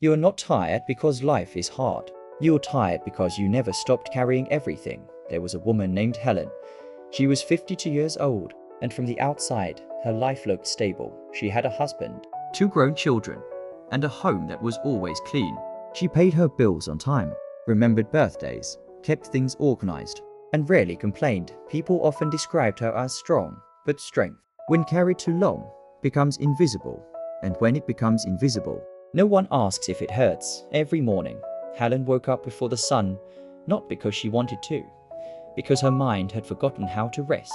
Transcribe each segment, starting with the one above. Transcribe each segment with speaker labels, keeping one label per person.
Speaker 1: You are not tired because life is hard. You are tired because you never stopped carrying everything. There was a woman named Helen. She was 52 years old, and from the outside, her life looked stable. She had a husband, 2 grown children, and a home that was always clean. She paid her bills on time, remembered birthdays, kept things organized, and rarely complained. People often described her as strong, but strength, when carried too long, becomes invisible. And when it becomes invisible, no one asks if it hurts. Every morning, Helen woke up before the sun, not because she wanted to, because her mind had forgotten how to rest.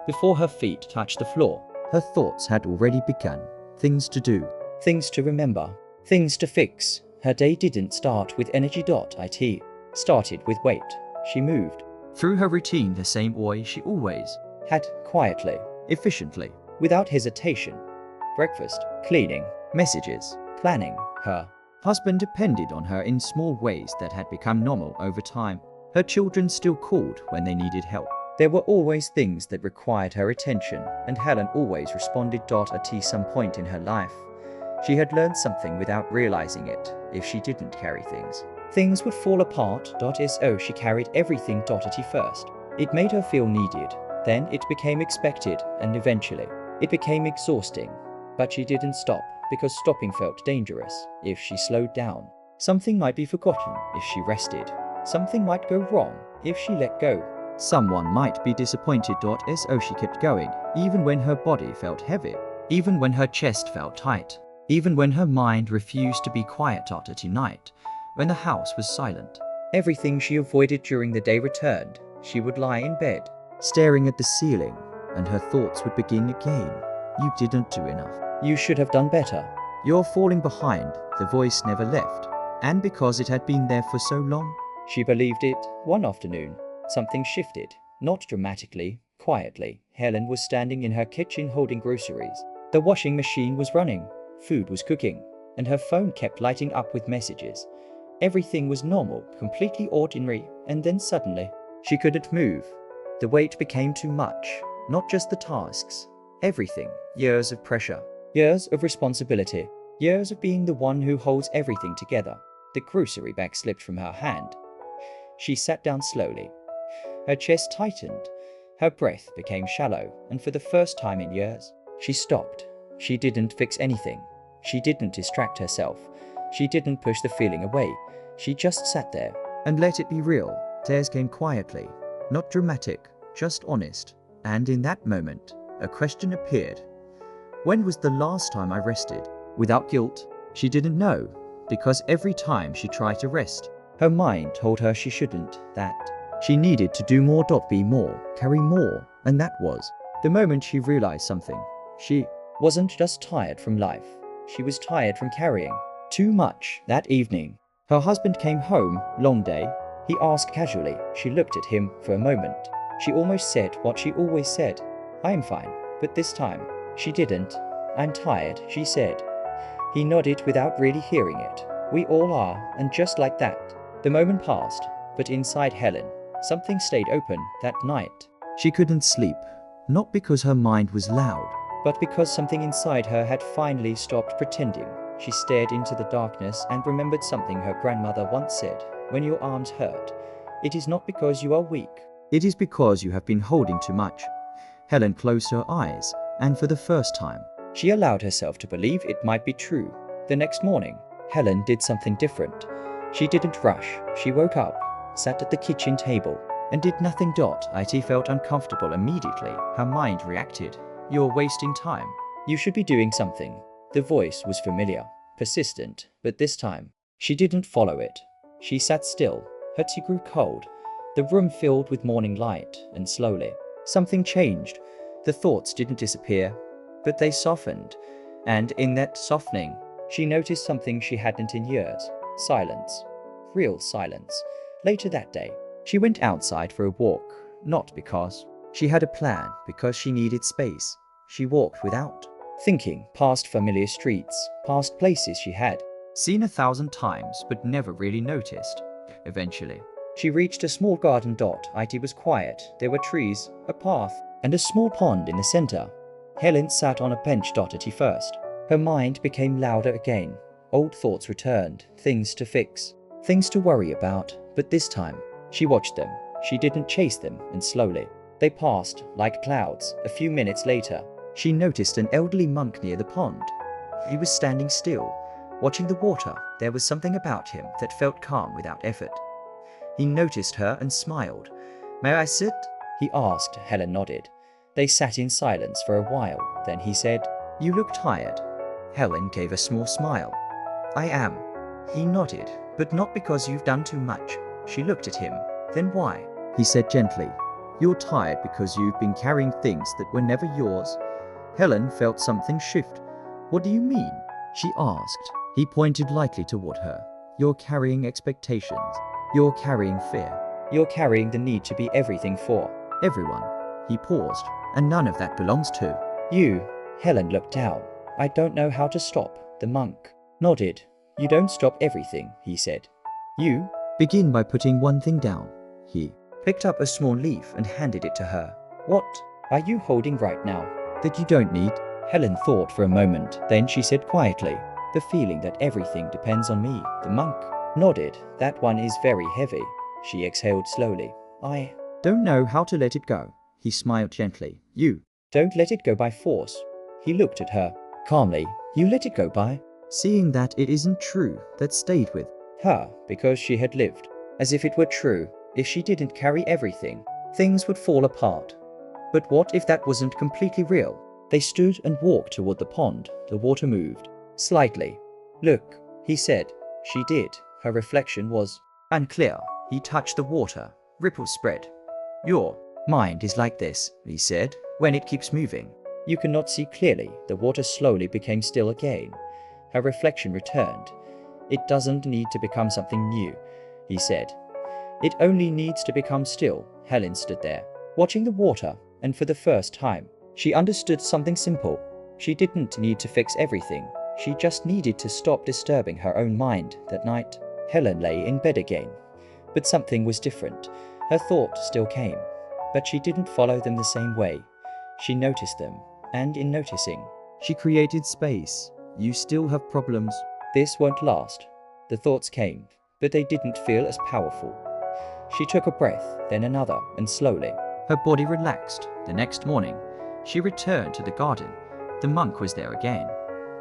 Speaker 1: Before her feet touched the floor, her thoughts had already begun. Things to do, things to remember, things to fix. Her day didn't start with energy.it, started with weight. She moved through her routine the same way she always had, quietly, efficiently, without hesitation. Breakfast, cleaning, messages, planning. Her husband depended on her in small ways that had become normal over time. Her children still called when they needed help. There were always things that required her attention, and Helen always responded. At some point in her life, she had learned something without realizing it. If she didn't carry things, things would fall apart. So she carried everything. At first, it made her feel needed. Then it became expected, and eventually, it became exhausting. But she didn't stop, because stopping felt dangerous. If she slowed down, something might be forgotten. If she rested, something might go wrong. If she let go, someone might be disappointed. So she kept going, even when her body felt heavy, even when her chest felt tight, even when her mind refused to be quiet. At night, when the house was silent, everything she avoided during the day returned. She would lie in bed, staring at the ceiling, and her thoughts would begin again. You didn't do enough. You should have done better. You're falling behind. The voice never left. And because it had been there for so long, she believed it. One afternoon, something shifted, not dramatically, quietly. Helen was standing in her kitchen holding groceries. The washing machine was running, food was cooking, and her phone kept lighting up with messages. Everything was normal, completely ordinary, and then suddenly, she couldn't move. The weight became too much, not just the tasks, everything. Years of pressure, years of responsibility, years of being the one who holds everything together. The grocery bag slipped from her hand. She sat down slowly. Her chest tightened. Her breath became shallow, and for the first time in years, she stopped. She didn't fix anything. She didn't distract herself. She didn't push the feeling away. She just sat there and let it be real. Tears came quietly, not dramatic, just honest. And in that moment, a question appeared. When was the last time I rested? Without guilt, she didn't know, because every time she tried to rest, her mind told her she shouldn't, that she needed to do more. Be more, carry more, and that was the moment she realized something. She wasn't just tired from life. She was tired from carrying too much. That evening, her husband came home, long day. He asked casually. She looked at him for a moment. She almost said what she always said. I am fine. But this time, she didn't. I'm tired, she said. He nodded without really hearing it. We all are, and just like that, the moment passed. But inside Helen, something stayed open that night. She couldn't sleep, not because her mind was loud, but because something inside her had finally stopped pretending. She stared into the darkness and remembered something her grandmother once said. When your arms hurt, it is not because you are weak. It is because you have been holding too much. Helen closed her eyes, and for the first time, she allowed herself to believe it might be true. The next morning, Helen did something different. She didn't rush. She woke up, sat at the kitchen table, and did nothing. It felt uncomfortable immediately. Her mind reacted. You're wasting time. You should be doing something. The voice was familiar, persistent, but this time, she didn't follow it. She sat still. Her tea grew cold. The room filled with morning light, and slowly, something changed. The thoughts didn't disappear, but they softened. And in that softening, she noticed something she hadn't in years. Silence. Real silence. Later that day, she went outside for a walk, not because she had a plan, because she needed space. She walked without thinking, past familiar streets, past places she had seen 1,000 times but never really noticed. Eventually, she reached a small garden. It was quiet. There were trees, a path, and a small pond in the center. Helen sat on a bench. At first, her mind became louder again. Old thoughts returned, things to fix, things to worry about, but this time, she watched them. She didn't chase them, and slowly, they passed, like clouds. A few minutes later, she noticed an elderly monk near the pond. He was standing still, watching the water. There was something about him that felt calm without effort. He noticed her and smiled. "May I sit?" he asked. Helen nodded. They sat in silence for a while. Then he said, "You look tired." Helen gave a small smile. "I am." He nodded. "But not because you've done too much." She looked at him. "Then why?" He said gently, "You're tired because you've been carrying things that were never yours." Helen felt something shift. "What do you mean?" she asked. He pointed lightly toward her. "You're carrying expectations. You're carrying fear. You're carrying the need to be everything for everyone." He paused. "And none of that belongs to you." Helen looked down. "I don't know how to stop." The monk nodded. "You don't stop everything," he said. "You begin by putting one thing down." He picked up a small leaf and handed it to her. "What are you holding right now that you don't need?" Helen thought for a moment. Then she said quietly, "The feeling that everything depends on me." The monk nodded. "That one is very heavy." She exhaled slowly. "I don't know how to let it go." He smiled gently. "You don't let it go by force." He looked at her calmly. "You let it go by seeing that it isn't true." That stayed with her because she had lived as if it were true. If she didn't carry everything, things would fall apart. But what if that wasn't completely real? They stood and walked toward the pond. The water moved slightly. "Look," he said. She did. Her reflection was unclear. He touched the water. Ripples spread. "Your mind is like this," he said. "When it keeps moving, you cannot see clearly." The water slowly became still again. Her reflection returned. "It doesn't need to become something new," he said. "It only needs to become still." Helen stood there, watching the water, and for the first time, she understood something simple. She didn't need to fix everything. She just needed to stop disturbing her own mind. That night, Helen lay in bed again. But something was different. Her thoughts still came, but she didn't follow them the same way. She noticed them, and in noticing, she created space. "You still have problems. This won't last." The thoughts came, but they didn't feel as powerful. She took a breath, then another, and slowly, her body relaxed. The next morning, she returned to the garden. The monk was there again.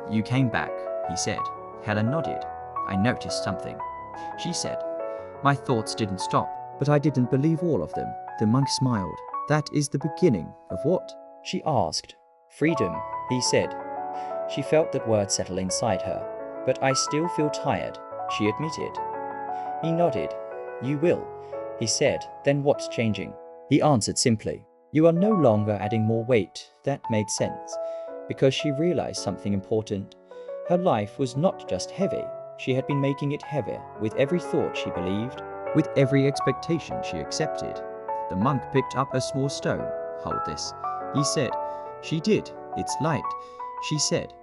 Speaker 1: "You came back," he said. Helen nodded. "I noticed something," she said. "My thoughts didn't stop, but I didn't believe all of them." The monk smiled. "That is the beginning of what?" she asked. "Freedom," he said. She felt that word settle inside her. "But I still feel tired," she admitted. He nodded. "You will," he said. "Then what's changing?" He answered simply, "You are no longer adding more weight." That made sense, because she realized something important. Her life was not just heavy. She had been making it heavier with every thought she believed, with every expectation she accepted. The monk picked up a small stone. "Hold this," he said. She did. "It's light," she said.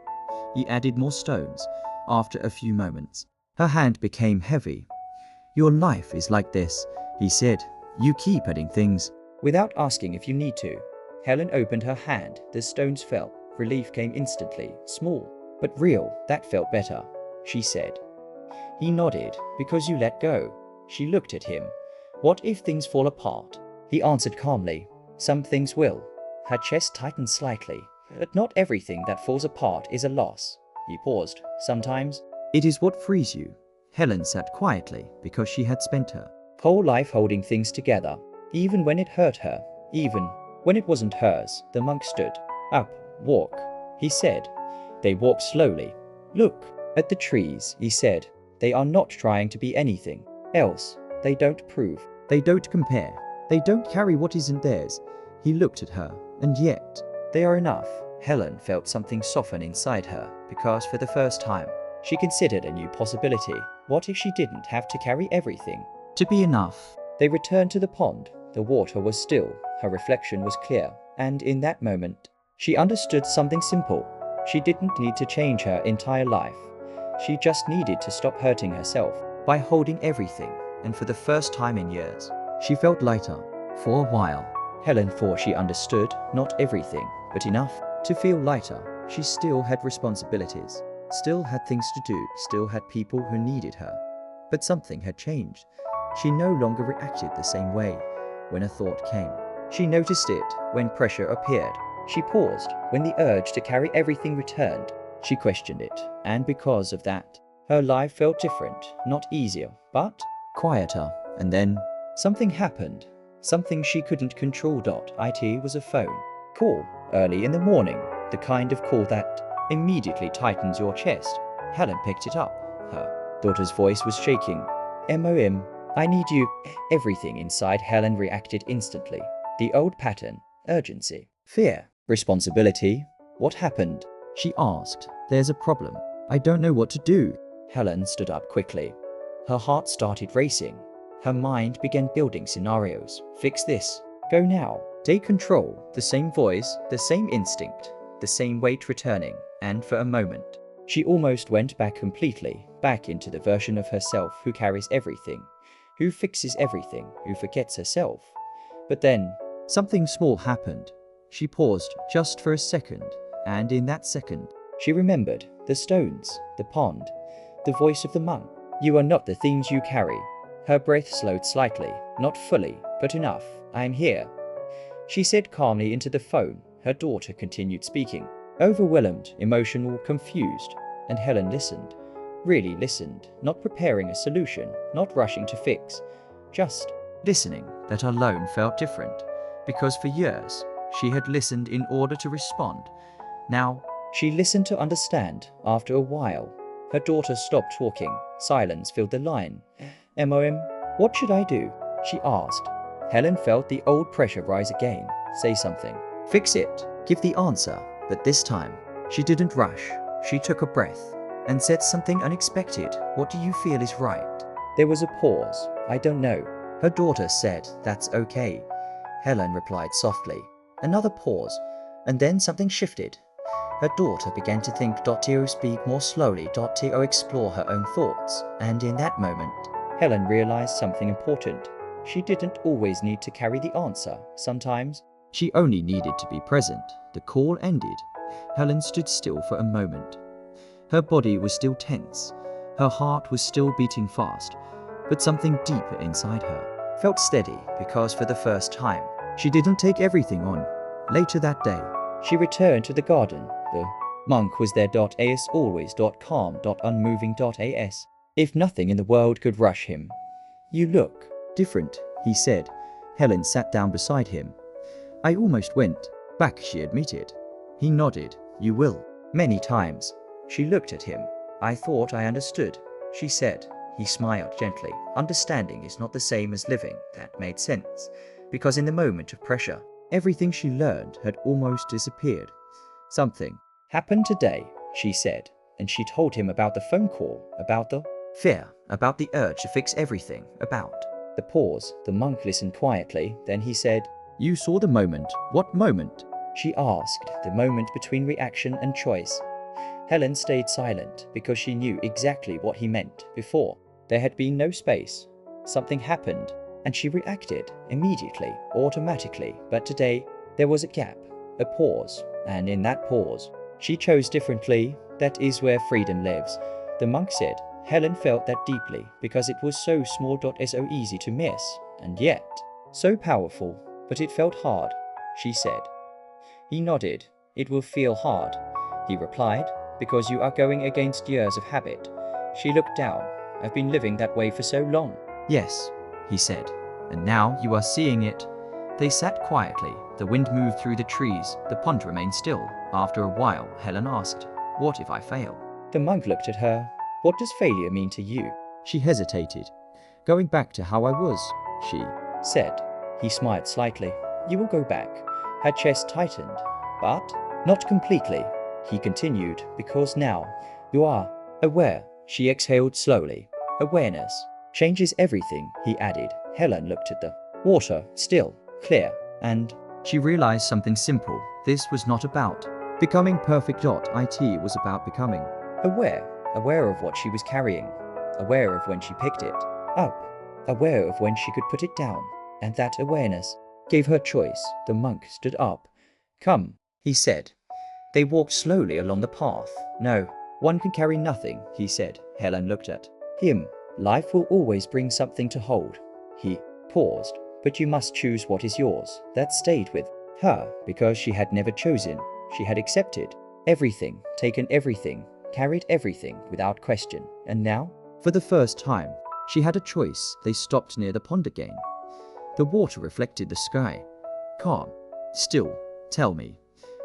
Speaker 1: He added more stones. After a few moments, her hand became heavy. "Your life is like this," he said. "You keep adding things without asking if you need to." Helen opened her hand. The stones fell. Relief came instantly. Small, but real. "That felt better," she said. He nodded. "Because you let go." She looked at him. "What if things fall apart?" He answered calmly, "Some things will." Her chest tightened slightly. "But not everything that falls apart is a loss." He paused. "Sometimes it is what frees you." Helen sat quietly because she had spent her whole life holding things together, even when it hurt her, even when it wasn't hers. The monk stood up. "Walk," he said. They walked slowly. "Look at the trees," he said. "They are not trying to be anything else. They don't prove. They don't compare. They don't carry what isn't theirs." He looked at her. "And yet, they are enough." Helen felt something soften inside her, because for the first time, she considered a new possibility. What if she didn't have to carry everything to be enough? They returned to the pond. The water was still. Her reflection was clear. And in that moment, she understood something simple. She didn't need to change her entire life. She just needed to stop hurting herself by holding everything. And for the first time in years, she felt lighter. For a while, Helen thought she understood not everything, but enough to feel lighter. She still had responsibilities still had things to do, still had people who needed her. But something had changed. She no longer reacted the same way when a thought came. She noticed it when pressure appeared. She paused when the urge to carry everything returned. She questioned it, and because of that, her life felt different, not easier, but quieter. And then something happened, something she couldn't control. It was a phone call early in the morning, the kind of call that immediately tightens your chest. Helen picked it up. Her daughter's voice was shaking. "Mom, I need you." Everything inside Helen reacted instantly. The old pattern: urgency, fear, responsibility. "What happened?" she asked. "There's a problem. I don't know what to do." Helen stood up quickly. Her heart started racing. Her mind began building scenarios. Fix this. Go now. Take control. The same voice, the same instinct, the same weight returning. And for a moment, she almost went back completely, back into the version of herself who carries everything, who fixes everything, who forgets herself. But then, something small happened. She paused just for a second, and in that second, she remembered the stones, the pond, the voice of the monk. "You are not the things you carry." Her breath slowed slightly, not fully, but enough. "I am here," she said calmly into the phone. Her daughter continued speaking, overwhelmed, emotional, confused, and Helen listened, really listened, not preparing a solution, not rushing to fix, just listening. That alone felt different, because for years she had listened in order to respond. Now she listened to understand. After a while, her daughter stopped talking. Silence filled the line. "Mom, what should I do?" she asked. Helen felt the old pressure rise again. Say something. Fix it. Give the answer. But this time, she didn't rush. She took a breath and said something unexpected. "What do you feel is right?" There was a pause. "I don't know." Her daughter said. "That's okay." Helen replied softly. Another pause, and then something shifted. Her daughter began to think. To speak more slowly. To explore her own thoughts. And in that moment, Helen realized something important. She didn't always need to carry the answer. Sometimes, she only needed to be present. The call ended. Helen stood still for a moment. Her body was still tense. Her heart was still beating fast. But something deeper inside her felt steady, because for the first time, she didn't take everything on. Later that day, she returned to the garden. The monk was there. As always. Calm. Unmoving. As if nothing in the world could rush him. "You look different," he said. Helen sat down beside him. "I almost went back," she admitted. He nodded. "You will." Many times. She looked at him. "I thought I understood," she said. He smiled gently. Understanding is not the same as living. That made sense, because in the moment of pressure, everything she learned had almost disappeared. "Something happened today," she said, and she told him about the phone call, about the fear, about the urge to fix everything, about the pause. The monk listened quietly, then he said, "You saw the moment." "What moment?" she asked. "The moment between reaction and choice." Helen stayed silent, because she knew exactly what he meant. Before, there had been no space. Something happened, and she reacted immediately, automatically. But today, there was a gap, a pause, and in that pause, she chose differently. That is where freedom lives, the monk said. Helen felt that deeply, because it was so small. So easy to miss, and yet so powerful. "But it felt hard," she said. He nodded. "It will feel hard," he replied, "because you are going against years of habit." She looked down. "I've been living that way for so long." "Yes," he said, "and now you are seeing it." They sat quietly. The wind moved through the trees. The pond remained still. After a while, Helen asked, "What if I fail?" The monk looked at her. "What does failure mean to you?" She hesitated. "Going back to how I was," she said. He smiled slightly. "You will go back." Her chest tightened. "But not completely," he continued, "because now you are aware." She exhaled slowly. "Awareness changes everything," he added. Helen looked at the water, still, clear, and she realized something simple. This was not about becoming perfect. It was about becoming aware. Aware of what she was carrying. Aware of when she picked it up. Aware of when she could put it down. And that awareness gave her choice. The monk stood up. "Come," he said. They walked slowly along the path. "No, One can carry nothing, he said. Helen looked at him. Life will always bring something to hold. He paused. But you must choose what is yours. That stayed with her, because she had never chosen. She had accepted everything, taken everything, carried everything without question. And now, for the first time, she had a choice. They stopped near the pond again. The water reflected the sky. Calm. Still. Tell me.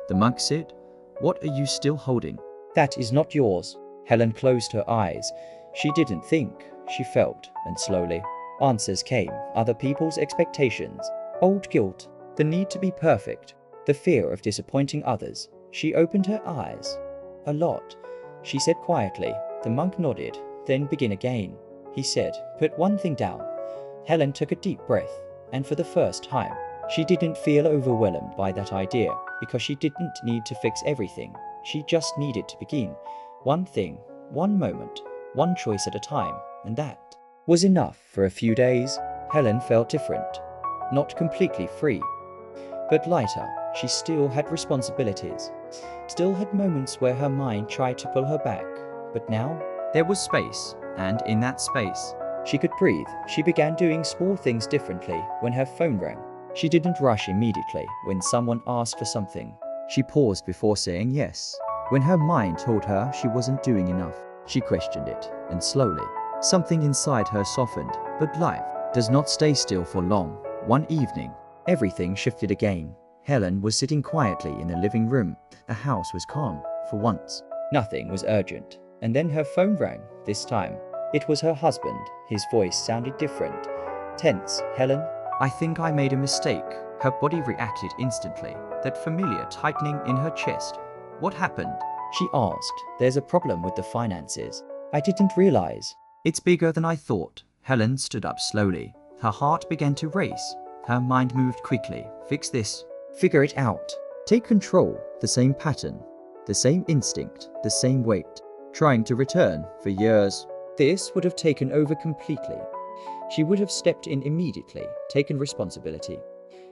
Speaker 1: The monk said. What are you still holding? That is not yours. Helen closed her eyes. She didn't think. She felt, and slowly answers came. Other people's expectations, old guilt, the need to be perfect, the fear of disappointing others. She opened her eyes. A lot, she said quietly. The monk nodded. Then begin again. He said, put one thing down. Helen took a deep breath, and for the first time, she didn't feel overwhelmed by that idea, because she didn't need to fix everything. She just needed to begin. One thing, one moment, one choice at a time, and that was enough. For a few days, Helen felt different. Not completely free, but lighter. She still had responsibilities, still had moments where her mind tried to pull her back. But now, there was space, and in that space, she could breathe. She began doing small things differently. When her phone rang, she didn't rush immediately. When someone asked for something, she paused before saying yes. When her mind told her she wasn't doing enough, she questioned it, and slowly, something inside her softened. But life does not stay still for long. One evening, everything shifted again. Helen was sitting quietly in the living room. The house was calm, for once. Nothing was urgent. And then her phone rang. This time, it was her husband. His voice sounded different. Tense. Helen, I think I made a mistake. Her body reacted instantly. That familiar tightening in her chest. What happened? She asked. There's a problem with the finances. I didn't realize. It's bigger than I thought. Helen stood up slowly. Her heart began to race. Her mind moved quickly. Fix this. Figure it out. Take control. The same pattern. The same instinct. The same weight. Trying to return for years. This would have taken over completely. She would have stepped in immediately, taken responsibility,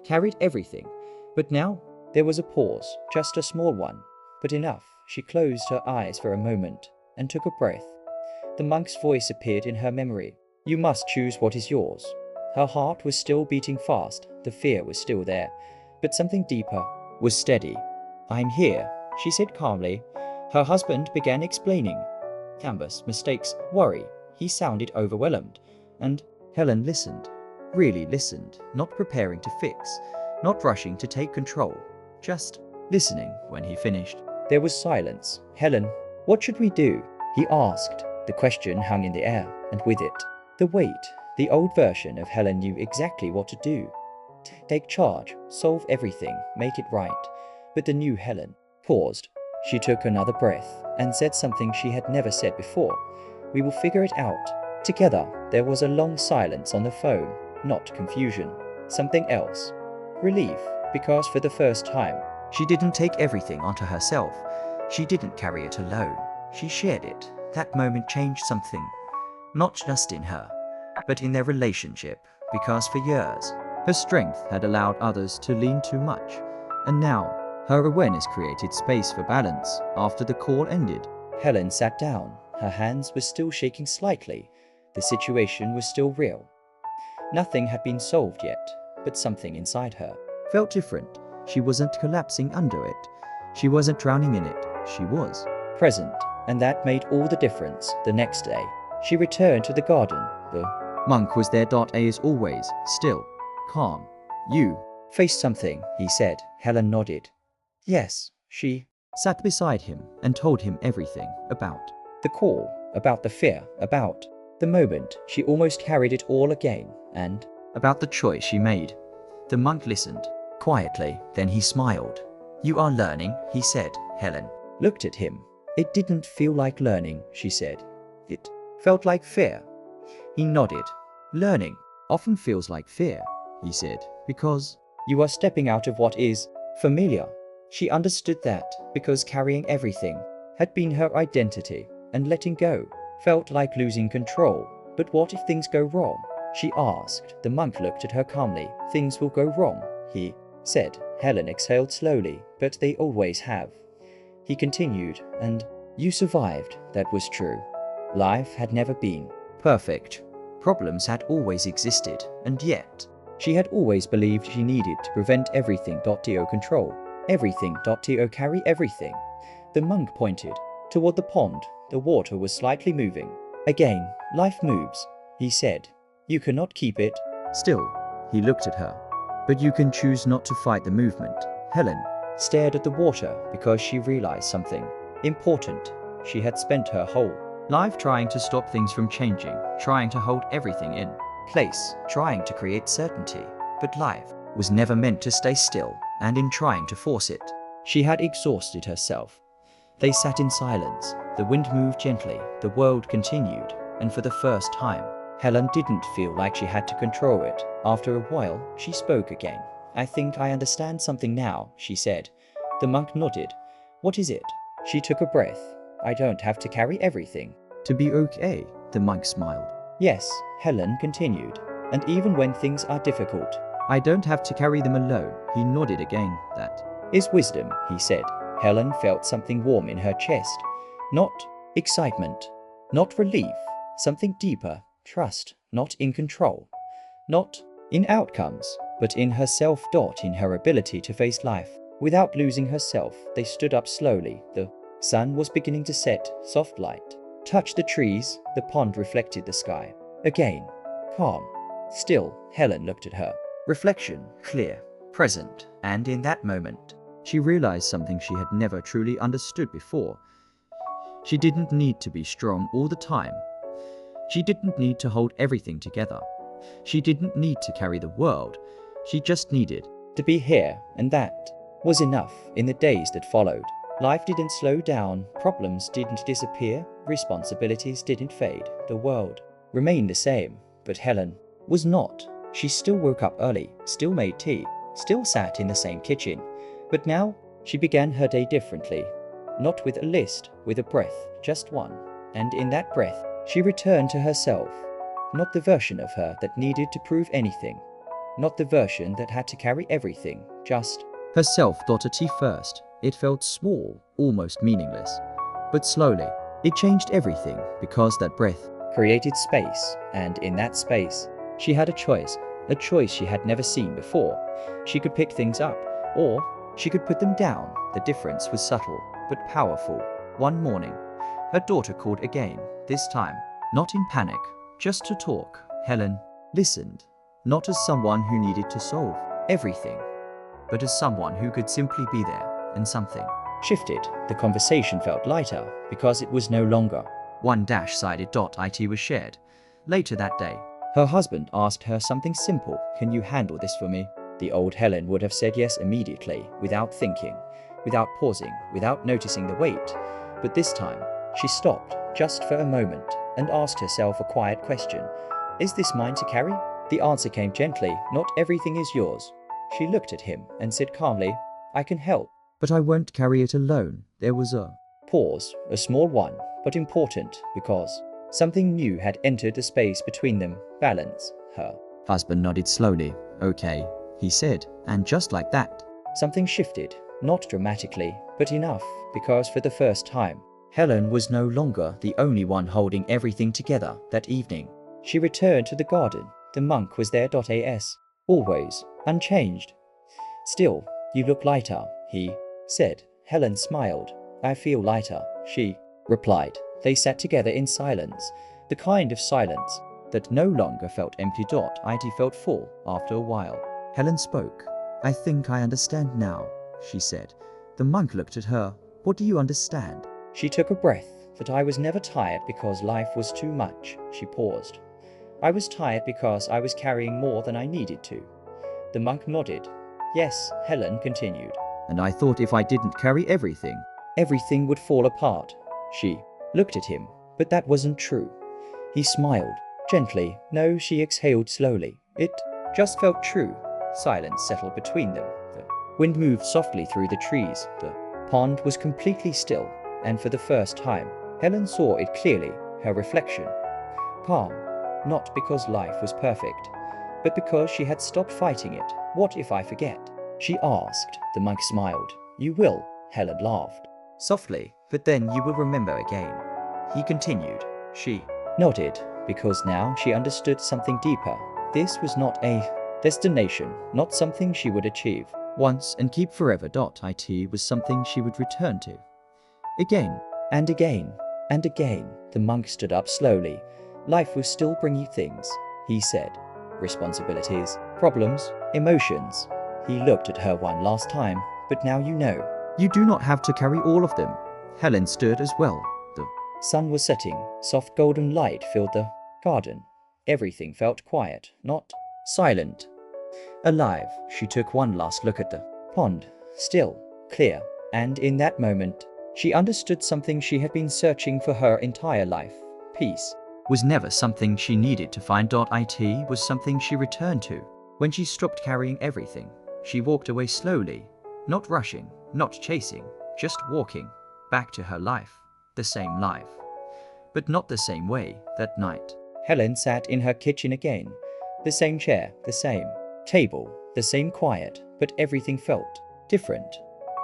Speaker 1: carried everything. But now, there was a pause, just a small one, but enough. She closed her eyes for a moment and took a breath. The monk's voice appeared in her memory. You must choose what is yours. Her heart was still beating fast. The fear was still there, but something deeper was steady. I'm here, she said calmly. Her husband began explaining. Canvas, mistakes, worry. He sounded overwhelmed. And Helen listened. Really listened, not preparing to fix, not rushing to take control, just listening. When he finished, there was silence. Helen, what should we do? He asked. The question hung in the air, and with it, the weight. The old version of Helen knew exactly what to do. Take charge, solve everything, make it right. But the new Helen paused. She took another breath and said something she had never said before. We will figure it out. Together. There was a long silence on the phone. Not confusion. Something else. Relief. Because for the first time, she didn't take everything onto herself. She didn't carry it alone. She shared it. That moment changed something. Not just in her, but in their relationship. Because for years, her strength had allowed others to lean too much. And now, her awareness created space for balance. After the call ended, Helen sat down. Her hands were still shaking slightly. The situation was still real. Nothing had been solved yet, but something inside her felt different. She wasn't collapsing under it. She wasn't drowning in it. She was present, and that made all the difference. The next day, she returned to the garden. The monk was there. As always, still, calm. You faced something, he said. Helen nodded. Yes, she sat beside him and told him everything about the call, about the fear, about the moment she almost carried it all again, and about the choice she made. The monk listened quietly, then he smiled. You are learning, he said. Helen looked at him. It didn't feel like learning, she said. It felt like fear. He nodded. Learning often feels like fear, he said, because you are stepping out of what is familiar. She understood that, because carrying everything had been her identity, and letting go felt like losing control. But what if things go wrong? She asked. The monk looked at her calmly. Things will go wrong, he said. Helen exhaled slowly. But they always have. He continued. And You survived, that was true. Life had never been perfect. Problems had always existed, and yet, she had always believed she needed to prevent everything.to control. Everything.to carry everything. The monk pointed toward the pond. The water was slightly moving. Again, life moves, he said. You cannot keep it still. He looked at her. But you can choose not to fight the movement. Helen stared at the water because she realized something important. She had spent her whole life trying to stop things from changing, trying to hold everything in place, trying to create certainty. But life was never meant to stay still, and in trying to force it, she had exhausted herself. They sat in silence. The wind moved gently, the world continued, and for the first time, Helen didn't feel like she had to control it. After a while, she spoke again. I think I understand something now, she said. The monk nodded. What is it? She took a breath. I don't have to carry everything to be okay, the monk smiled. Yes, Helen continued. And even when things are difficult, I don't have to carry them alone. He nodded again. That is wisdom, he said. Helen felt something warm in her chest. Not excitement, not relief, something deeper, trust, not in control, not in outcomes, but in herself. In her ability to face life without losing herself. They stood up slowly. The sun was beginning to set. Soft light touched the trees. The pond reflected the sky. Again, calm, still. Helen looked at her reflection, clear, present, and in that moment, she realized something she had never truly understood before. She didn't need to be strong all the time. She didn't need to hold everything together. She didn't need to carry the world. She just needed to be here, and that was enough. In the days that followed, life didn't slow down, problems didn't disappear, responsibilities didn't fade. The world remained the same, but Helen was not. She still woke up early, still made tea, still sat in the same kitchen. But now, she began her day differently. Not with a list, with a breath, just one. And in that breath, she returned to herself. Not the version of her that needed to prove anything. Not the version that had to carry everything, just herself. At first, it felt small, almost meaningless. But slowly, it changed everything, because that breath created space, and in that space, she had a choice she had never seen before. She could pick things up, or she could put them down. The difference was subtle, but powerful. One morning, her daughter called again, this time, not in panic, just to talk. Helen listened, not as someone who needed to solve everything, but as someone who could simply be there, and something shifted. The conversation felt lighter, because it was no longer one-sided. It was shared. Later that day, her husband asked her something simple. Can you handle this for me? The old Helen would have said yes immediately, without thinking, without pausing, without noticing the weight. But this time, she stopped, just for a moment, and asked herself a quiet question. Is this mine to carry? The answer came gently. Not everything is yours. She looked at him and said calmly, I can help, but I won't carry it alone. There was a pause, a small one, but important, because something new had entered the space between them. Balance. Her husband nodded slowly. Okay, he said, and just like that, something shifted, not dramatically, but enough, because for the first time, Helen was no longer the only one holding everything together that evening. She returned to the garden. The monk was there. As always, unchanged. Still, you look lighter, he said. Helen smiled. I feel lighter, she replied. They sat together in silence, the kind of silence that no longer felt empty. It felt full after a while. Helen spoke. I think I understand now, she said. The monk looked at her. What do you understand? She took a breath. That I was never tired because life was too much. She paused. I was tired because I was carrying more than I needed to. The monk nodded. Yes, Helen continued. And I thought if I didn't carry everything, everything would fall apart. She looked at him, but that wasn't true. He smiled, gently. No, she exhaled slowly. It just felt true. Silence settled between them. The wind moved softly through the trees. The pond was completely still, and for the first time, Helen saw it clearly, her reflection. Calm, not because life was perfect, but because she had stopped fighting it. What if I forget? She asked. The monk smiled. You will, Helen laughed. Softly, but then you will remember again. He continued. She nodded, because now she understood something deeper. This was not a destination, not something she would achieve once and keep forever. It was something she would return to. Again, and again, and again. The monk stood up slowly. Life will still bring you things, he said. Responsibilities, problems, emotions. He looked at her one last time, but now you know. You do not have to carry all of them. Helen stood as well. The sun was setting. Soft golden light filled the garden. Everything felt quiet, not silent. Alive. She took one last look at the pond. Still, clear. And in that moment, she understood something she had been searching for her entire life. Peace was never something she needed to find. It was something she returned to. When she stopped carrying everything, she walked away slowly, not rushing, not chasing, just walking back to her life, the same life. But not the same way. That night, Helen sat in her kitchen again. The same chair, the same table, the same quiet, but everything felt different.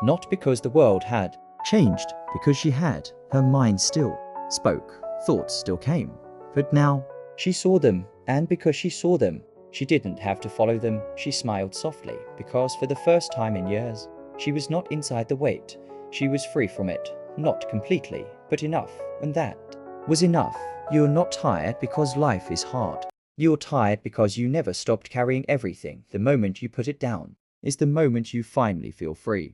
Speaker 1: Not because the world had changed, because she had. Her mind still spoke, thoughts still came. But now, she saw them, and because she saw them, she didn't have to follow them. She smiled softly, because for the first time in years, she was not inside the weight. She was free from it. Not completely, but enough, and that was enough. You're not tired because life is hard. You're tired because you never stopped carrying everything. The moment you put it down is the moment you finally feel free.